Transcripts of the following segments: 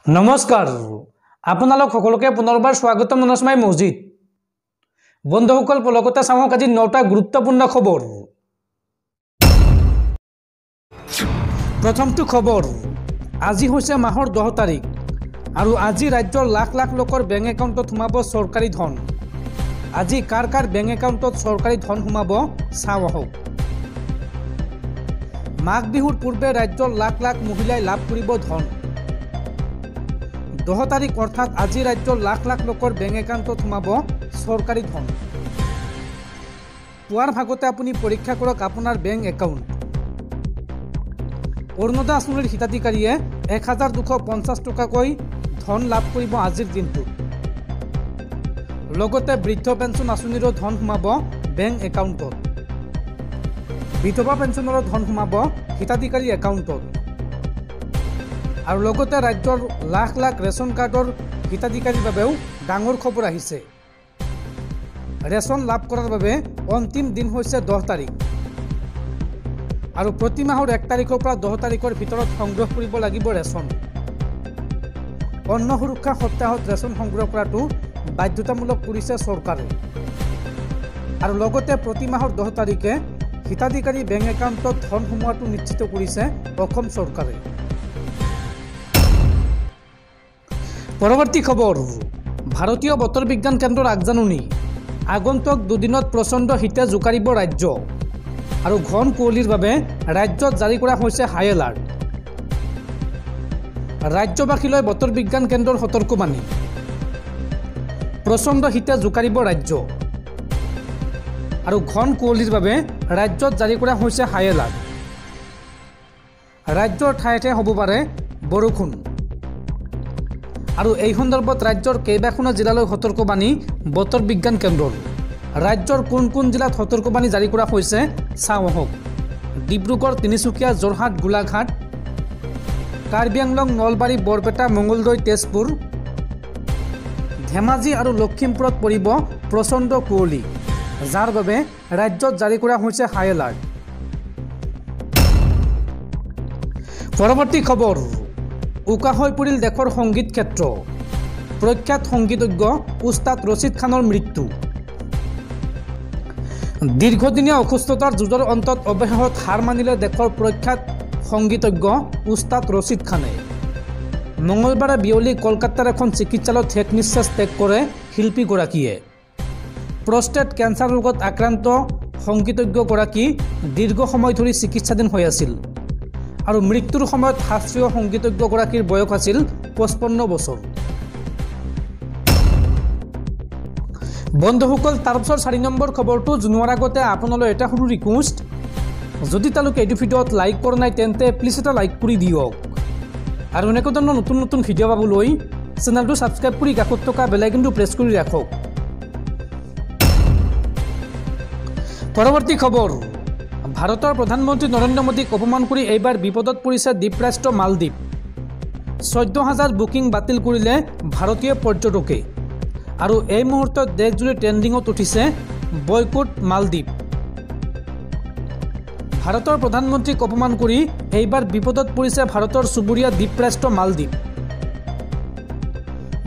নমস্কাৰ আপোনালোক সকলোকে পুনৰবাৰ স্বাগতম মনসমাই মছজিদ বন্ধুসকল পলকতে চাওক আজি 9টা গুৰুত্বপূৰ্ণ খবৰ প্ৰথমটো খবৰ আজি হৈছে মাহৰ 10 তাৰিখ আৰু আজি ৰাজ্যৰ লাখ লাখ লোকৰ বেংক একাউণ্টত সোমাব চৰকাৰী ধন আজি কাৰ কাৰ বেংক একাউণ্টত চৰকাৰী ধন সোমাব চাও আহক মাঘ বিহুৰ পূৰ্বে ৰাজ্যৰ লাখ লাখ মহিলাই লাভ কৰিব ধন 10 তাৰিখ অৰ্থাৎ আজি ৰাজ্যৰ লাখ লাখ লোকৰ বেংক একাউণ্টত সোমাব চৰকাৰী ধন পুৱাৰ ভাগতে আপুনি পৰীক্ষা কৰক আপোনাৰ বেংক একাউণ্ট অৰুণোদয় আঁচনিৰ হিতাধিকাৰীয়ে 1250 টকাকৈ ধন লাভ কৰিব আজিৰ দিনটোত লগতে বৃদ্ধ পেঞ্চন আঁচনিৰো ধন সোমাব বেংক একাউণ্টত বিধৱা পেঞ্চনৰো ধন সোমাব হিতাধিকাৰী একাউণ্টত আৰু লগতে ৰাজ্যৰ লাখ লাখ ৰেচন কাৰ্ডৰ হিতাধিকাৰীৰ বাবেও ডাঙৰ খবৰ আহিছে ৰেচন লাভ কৰাৰ বাবে অন্তিম দিন হৈছে 10 তাৰিখ আৰু প্ৰতি মাহৰ 1 তাৰিখৰ পৰা 10 তাৰিখৰ ভিতৰত সংগ্ৰহ কৰিব লাগিব ৰেচন অন্ন সুৰক্ষা সপ্তাহত ৰেচন সংগ্ৰহ কৰাটো বাধ্যতামূলক কৰিছে চৰকাৰে আৰু লগতে প্ৰতি মাহৰ 10 তাৰিখে হিতাধিকাৰী বেংক একাউণ্টত ধন সোমোৱাটো নিশ্চিত কৰিছে অসম চৰকাৰে পৰৱৰ্তী খবৰ ভাৰতীয় বতৰ বিজ্ঞান কেন্দ্ৰৰ আগজাননী আগন্তুক দুদিনত প্ৰচণ্ড শীতে জোকাৰিব ৰাজ্য আৰু ঘন কুঁৱলীৰ বাবে ৰাজ্যত জাৰি কৰা হৈছে হাই এলাৰ্ট ৰাজ্যবাসীলৈ বতৰ বিজ্ঞান কেন্দ্ৰৰ সতৰ্কবাণী প্ৰচণ্ড শীতে জোকাৰিব ৰাজ্য আৰু ঘন কুঁৱলীৰ বাবে ৰাজ্যত জাৰি কৰা হৈছে হাই এলাৰ্ট ৰাজ্যৰ ঠায়ে ঠায়ে হ'ব পাৰে বৰষুণ আৰু এই সন্দৰ্ভত ৰাজ্যৰ কেইবাখনো জিলালৈ সতৰ্কবাণী বতৰ বিজ্ঞান কেন্দ্ৰৰ ৰাজ্যৰ কোন কোন জিলাত সতৰ্কবাণী জাৰি কৰা হৈছে চাও আহক ডিব্ৰুগড় তিনিচুকীয়া যোৰহাট গোলাঘাট কাৰ্বি আংলং নলবাৰী বৰপেটা মঙলদৈ তেজপুৰ ধেমাজি আৰু লখিমপুৰত পৰিব প্ৰচণ্ড কুঁৱলী যাৰ বাবে ৰাজ্যত জাৰি কৰা হৈছে হাই এলাৰ্ট পৰৱৰ্তী খবৰ উকা হৈ পৰিল দেশৰ সংগীত ক্ষেত্ৰ প্ৰখ্যাত সংগীতজ্ঞ উস্তাদ ৰছিদ খানৰ মৃত্যু দীৰ্ঘদিনীয়া অসুস্থতাৰ যুঁজৰ অন্তত অৱশেষত হাৰ মানিলে দেশৰ প্ৰখ্যাত সংগীতজ্ঞ উস্তাদ ৰছিদ খানে মঙলবাৰে বিয়লি কলকাতাৰ এখন চিকিৎসালয়ত শেষ নিশ্বাস ত্যাগ কৰে শিল্পীগৰাকীয়ে প্ৰষ্টেট কেঞ্চাৰ ৰোগত আক্ৰান্ত সংগীতজ্ঞগৰাকী দীৰ্ঘ সময় ধৰি চিকিৎসাধীন হৈ আছিল আৰু মৃত্যুৰ সময়ত শাস্ত্ৰীয় সংগীতজ্ঞগৰাকীৰ বয়স আছিল 55 বছৰ বন্ধুসকল তাৰপিছত 4 নম্বৰ খবৰটো জনোৱাৰ আগতে আপোনালৈ এটা সৰু ৰিকুৱেষ্ট যদি তালোকে এইটো ভিডিঅ'ত লাইক কৰা নাই তেন্তে প্লিজ এটা লাইক কৰি দিয়ক আৰু এনেকুৱা ধৰণৰ নতুন নতুন ভিডিঅ' পাবলৈ চেনেলটো ছাবস্ক্ৰাইব কৰি কাষত থকা বেল আইকনটো প্ৰেছ কৰি ৰাখক পৰৱৰ্তী খবৰ ভাৰতৰ প্ৰধানমন্ত্ৰী নৰেন্দ্ৰ মোদীক অপমান কৰি এইবাৰ বিপদত পৰিছে দ্বীপৰাষ্ট্ৰ মালদ্বীপ 14,000 বুকিং বাতিল কৰিলে ভাৰতীয় পৰ্যটকে আৰু এই মুহূৰ্তত দেশজুৰি ট্ৰেণ্ডিঙত উঠিছে বয়কট মালদ্বীপ ভাৰতৰ প্ৰধানমন্ত্ৰীক অপমান কৰি এইবাৰ বিপদত পৰিছে ভাৰতৰ চুবুৰীয়া দ্বীপৰাষ্ট্ৰ মালদ্বীপ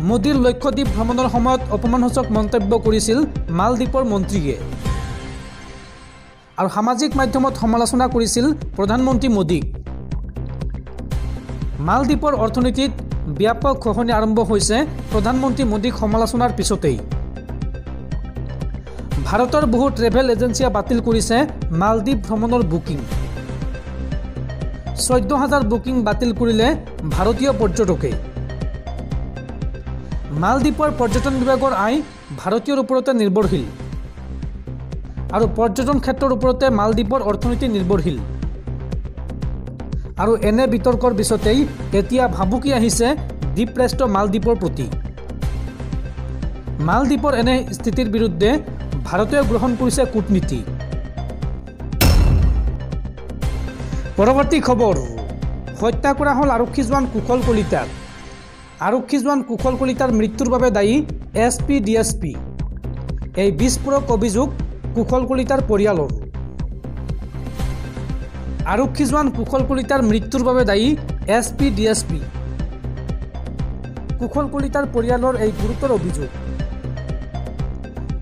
মোদীৰ লক্ষদ্বীপ ভ্ৰমণৰ সময়ত অপমানসূচক মন্তব্য কৰিছিল মালদ্বীপৰ মন্ত্ৰীয়ে আৰু সামাজিক মাধ্যমত সমালোচনা কৰিছিল প্ৰধানমন্ত্ৰী মোদীক মালদ্বীপৰ অৰ্থনীতিত ব্যাপক খহনি আৰম্ভ হৈছে প্ৰধানমন্ত্ৰী মোদীক সমালোচনাৰ পিছতেই ভাৰতৰ বহু ট্ৰেভেল এজেন্সিয়ে বাতিল কৰিছে মালদ্বীপ ভ্ৰমণৰ বুকিং 14,000 বুকিং বাতিল কৰিলে ভাৰতীয় পৰ্যটকে মালদ্বীপৰ পৰ্যটন বিভাগৰ আয় ভাৰতীয়ৰ ওপৰতে নিৰ্ভৰশীল আৰু পৰ্যটন ক্ষেত্ৰৰ ওপৰতে মালদ্বীপৰ অৰ্থনীতি নিৰ্ভৰশীল আৰু এনে বিতৰ্কৰ পিছতেই এতিয়া ভাবুকি আহিছে দ্বীপৰাষ্ট্ৰ মালদ্বীপৰ প্ৰতি মালদ্বীপৰ এনে স্থিতিৰ বিৰুদ্ধে ভাৰতে গ্ৰহণ কৰিছে কূটনীতি পৰৱৰ্তী খবৰ হত্যা কৰা হ'ল আৰক্ষী জোৱান কুশল কলিতাক আৰক্ষী জোৱান কুশল কলিতাৰ মৃত্যুৰ বাবে দায়ী SP DSP এই বিস্ফোৰক অভিযোগ কুশল কলিতাৰ পৰিয়ালৰ আৰক্ষী জোৱান কুশল কলিতাৰ মৃত্যুৰ বাবে দায়ী SP DSP কুশল কলিতাৰ পৰিয়ালৰ এই গুৰুতৰ অভিযোগ।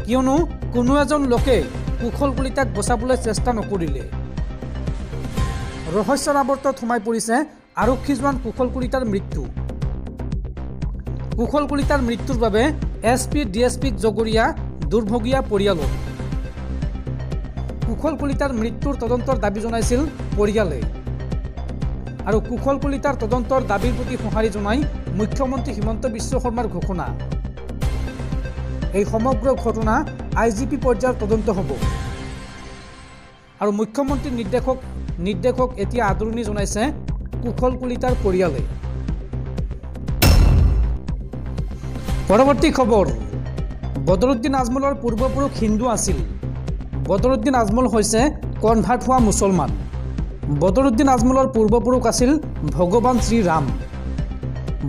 কিয়নো কোনো এজন লোকে কুশল কলিতাক বচাবলৈ চেষ্টা নকৰিলে। ৰহস্যৰ আৱৰ্তত সোমাই পৰিছে আৰক্ষী জোৱান কুশল কলিতাৰ মৃত্যু। কুশল কলিতাৰ মৃত্যুৰ বাবে SP DSPক জগৰীয়া দুৰ্ভগীয়া পৰিয়ালৰ। কুশল কলিতাৰ মৃত্যুৰ তদন্তৰ দাবী জনাইছিল পৰিয়ালে আৰু কুশল কলিতাৰ তদন্তৰ দাবীৰ প্ৰতি সঁহাৰি জনাই মুখ্যমন্ত্ৰী হিমন্ত বিশ্ব শৰ্মাৰ ঘোষণা। এই সমগ্ৰ ঘটনা IGP পৰ্যায়ৰ তদন্ত হ'ব আৰু মুখ্যমন্ত্ৰীৰ নিৰ্দেশক এতিয়া আদৰণি জনাইছে কুশল কলিতাৰ পৰিয়ালে। পৰৱৰ্তী খবৰ, বদৰুদ্দিন আজমলৰ পূৰ্বপুৰুষ হিন্দু আছিল। বদৰুদ্দিন আজমল হৈছে কনভাৰ্ট হোৱা মুছলমান। বদৰুদ্দিন আজমলৰ পূৰ্বপুৰুষ আছিল ভগৱান শ্ৰীৰাম।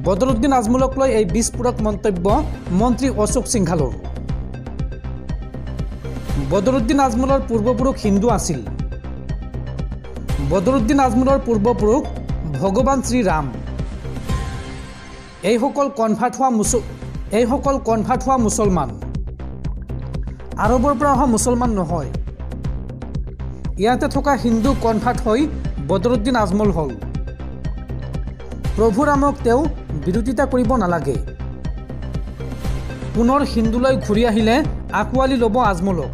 বদৰুদ্দিন আজমলক লৈ এই বিস্ফোৰক মন্তব্য মন্ত্ৰী অশোক সিংঘালৰ। বদৰুদ্দিন আজমলৰ পূৰ্বপুৰুষ হিন্দু আছিল। বদৰুদ্দিন আজমলৰ পূৰ্বপুৰুষ ভগৱান শ্ৰীৰাম। এইসকল কনভাৰ্ট হোৱা মুছলমান, আৰবৰ পৰা অহা মুছলমান নহয়। ইয়াতে থকা হিন্দু কনভাৰ্ট হৈ বদৰুদ্দিন আজমল হ'ল। প্ৰভু ৰামক তেওঁ বিৰোধিতা কৰিব নালাগে। পুনৰ হিন্দুলৈ ঘূৰি আহিলে আঁকোৱালি ল'ব আজমলক।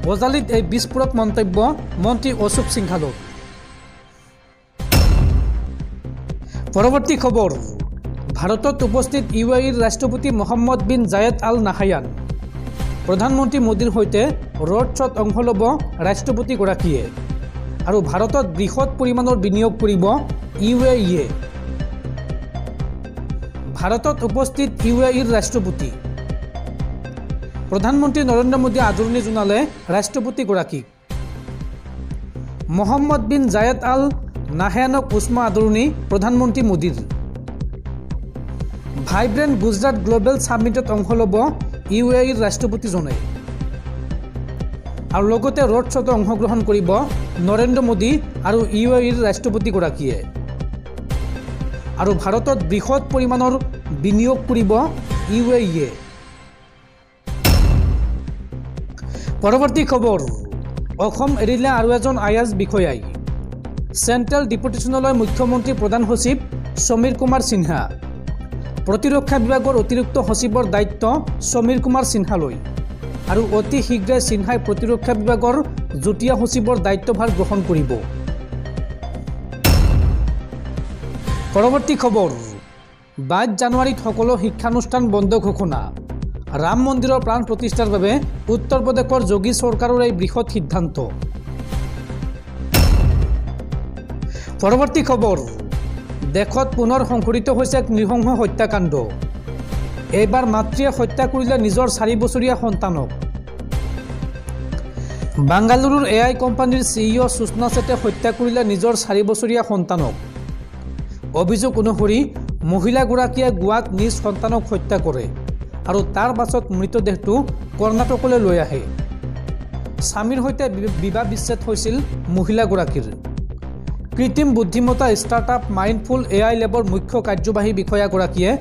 বজালীত এই বিস্ফোৰক মন্তব্য মন্ত্ৰী অশোক সিংঘালৰ। পৰৱৰ্তী খবৰ, ভাৰতত উপস্থিত UAEৰ ৰাষ্ট্ৰপতি মহম্মদ বিন জায়েদ আল নাহায়ান। প্ৰধানমন্ত্ৰী মোদীৰ সৈতে ৰোড শ্ব'ত অংশ ল'ব ৰাষ্ট্ৰপতিগৰাকীয়ে আৰু ভাৰতত বৃহৎ পৰিমাণৰ বিনিয়োগ কৰিব UAE। ভাৰতত উপস্থিত UAEৰ ৰাষ্ট্ৰপতি প্ৰধানমন্ত্ৰী নৰেন্দ্ৰ মোদীয়ে আদৰণি জনালে ৰাষ্ট্ৰপতিগৰাকীক। মহম্মদ বিন জায়েদ আল নাহায়ানক উষ্ম আদৰণি প্ৰধানমন্ত্ৰী মোদীৰ। ভাইব্ৰেণ্ট গুজৰাট গ্ল'বেল ছামিটত অংশ ল'ব UAEৰ ৰাষ্ট্ৰপতিজনে আৰু লগতে ৰোড শ্ব'ত অংশগ্ৰহণ কৰিব নৰেন্দ্ৰ মোদী আৰু UAEৰ ৰাষ্ট্ৰপতিগৰাকীয়ে আৰু ভাৰতত বৃহৎ পৰিমাণৰ বিনিয়োগ কৰিব UAE। পৰৱৰ্তী খবৰ, অসম এৰিলে আৰু এজন IAS বিষয়াই। চেণ্ট্ৰেল ডিপুটেশ্যনলৈ মুখ্যমন্ত্ৰী প্ৰধান সচিব সমীৰ কুমাৰ সিনহা। প্ৰতিৰক্ষা বিভাগৰ অতিৰিক্ত সচিবৰ দায়িত্ব সমীৰ কুমাৰ সিনহালৈ আৰু অতি শীঘ্ৰে সিনহাই প্ৰতিৰক্ষা বিভাগৰ যুটীয়া সচিবৰ দায়িত্বভাৰ গ্ৰহণ কৰিব। পৰৱৰ্তী খবৰ, 22 জানুৱাৰীত সকলো শিক্ষানুষ্ঠান বন্ধ ঘোষণা। ৰাম মন্দিৰৰ প্ৰাণ প্ৰতিষ্ঠাৰ বাবে উত্তৰ প্ৰদেশৰ যোগী চৰকাৰৰ এই বৃহৎ সিদ্ধান্ত। পৰৱৰ্তী খবৰ, দেশত পুনৰ সংঘটিত হৈছে এক নৃশংস হত্যাকাণ্ড। এইবাৰ মাতৃয়ে হত্যা কৰিলে নিজৰ 4 বছৰীয়া সন্তানক। বাংগালুৰুৰ AI কোম্পানীৰ CEO সুষমা ছেটে হত্যা কৰিলে নিজৰ 4 বছৰীয়া সন্তানক। অভিযোগ অনুসৰি মহিলাগৰাকীয়ে গোৱাত নিজ সন্তানক হত্যা কৰে আৰু তাৰ পাছত মৃতদেহটো কৰ্ণাটকলৈ লৈ আহে। স্বামীৰ সৈতে বিবাহ বিচ্ছেদ হৈছিল মহিলাগৰাকীৰ। কৃত্ৰিম বুদ্ধিমত্তা ষ্টাৰ্টআপ মাইণ্ডফুল AI লেবৰ মুখ্য কাৰ্যবাহী বিষয়াগৰাকীয়ে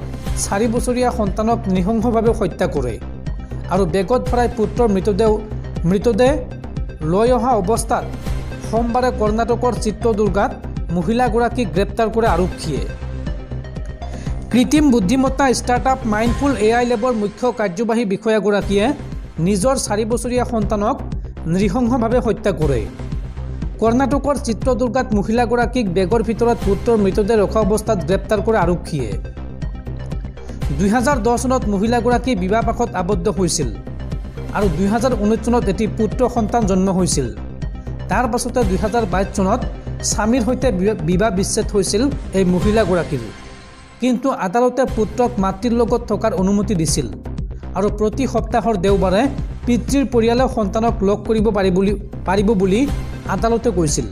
4 বছৰীয়া সন্তানক নৃশংসভাৱে হত্যা কৰে আৰু বেগত ভৰাই পুত্ৰৰ মৃতদেহ লৈ অহা অৱস্থাত সোমবাৰে কৰ্ণাটকৰ চিত্ৰদুৰ্গাত মহিলাগৰাকীক গ্ৰেপ্তাৰ কৰে আৰক্ষীয়ে। কৃত্ৰিম বুদ্ধিমত্তা ষ্টাৰ্টআপ মাইণ্ডফুল AI লেবৰ মুখ্য কাৰ্যবাহী বিষয়াগৰাকীয়ে নিজৰ 4 বছৰীয়া সন্তানক নৃশংসভাৱে হত্যা কৰে। কৰ্ণাটকৰ চিত্ৰদুৰ্গাত মহিলাগৰাকীক বেগৰ ভিতৰত পুত্ৰৰ মৃতদেহ ৰখা অৱস্থাত গ্ৰেপ্তাৰ কৰে আৰক্ষীয়ে। 2010 চনত মহিলাগৰাকী বিবাহপাশত আবদ্ধ হৈছিল আৰু 2019 চনত এটি পুত্ৰ সন্তান জন্ম হৈছিল। তাৰ পাছতে 2022 চনত স্বামীৰ সৈতে বিবাহ বিচ্ছেদ হৈছিল এই মহিলাগৰাকীৰ। কিন্তু আদালতে পুত্ৰক মাতৃৰ লগত থকাৰ অনুমতি দিছিল আৰু প্ৰতি সপ্তাহৰ দেওবাৰে পিতৃৰ পৰিয়ালে সন্তানক লগ কৰিব পাৰিব বুলি আদালতে কৈছিল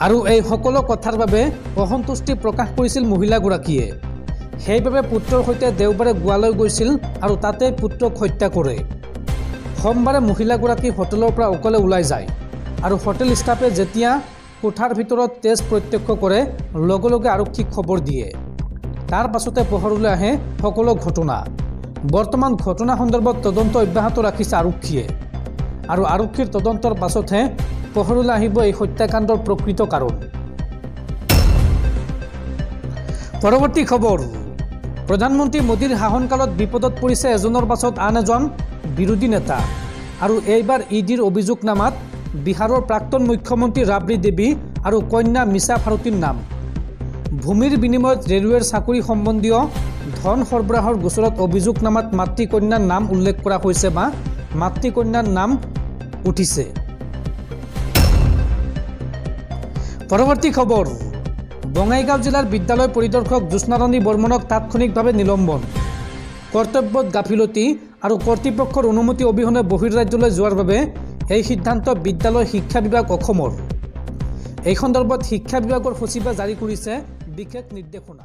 আৰু এই সকলো কথাৰ বাবে অসন্তুষ্টি প্ৰকাশ কৰিছিল মহিলাগৰাকীয়ে। সেইবাবে পুত্ৰৰ সৈতে দেওবাৰে গোৱালৈ গৈছিল আৰু তাতে পুত্ৰক হত্যা কৰে। সোমবাৰে মহিলাগৰাকী হোটেলৰ পৰা অকলে ওলাই যায় আৰু হোটেল ষ্টাফে যেতিয়া কোঠাৰ ভিতৰত তেজ প্ৰত্যক্ষ কৰে লগে লগে আৰক্ষীক খবৰ দিয়ে তাৰ পাছতে পোহৰলৈ আহে সকলো ঘটনা। বৰ্তমান ঘটনা সন্দৰ্ভত তদন্ত অব্যাহত ৰাখিছে আৰক্ষীয়ে আৰু আৰক্ষীৰ তদন্তৰ পাছতহে পোহৰলৈ আহিব এই হত্যাকাণ্ডৰ প্ৰকৃত কাৰণ। পৰৱৰ্তী খবৰ, প্ৰধানমন্ত্ৰী মোদীৰ শাসনকালত বিপদত পৰিছে এজনৰ পাছত আন এজন বিৰোধী নেতা আৰু এইবাৰ ইডিৰ অভিযোগনামাত বিহাৰৰ প্ৰাক্তন মুখ্যমন্ত্ৰী ৰাবৰি দেৱী আৰু কন্যা মিছা ভাৰতীৰ নাম। ভূমিৰ বিনিময়ত ৰেলৱেৰ চাকৰি সম্বন্ধীয় ধন সৰবৰাহৰ গোচৰত অভিযোগনামাত মাতৃকন্যাৰ নাম উল্লেখ কৰা হৈছে বা মাতৃকন্যাৰ নাম উঠিছে। পৰৱৰ্তী খবৰ, বঙাইগাঁও জিলাৰ বিদ্যালয় পৰিদৰ্শক জ্যোৎস্নাৰাণী বৰ্মনক তাৎক্ষণিকভাৱে নিলম্বন। কৰ্তব্যত গাফিলতি আৰু কৰ্তৃপক্ষৰ অনুমতি অবিহনে বহিৰ্ৰাজ্যলৈ যোৱাৰ বাবে এই সিদ্ধান্ত বিদ্যালয় শিক্ষা বিভাগ অসমৰ। এই সন্দৰ্ভত শিক্ষা বিভাগৰ সচিবে জাৰি কৰিছে বিশেষ নিৰ্দেশনা।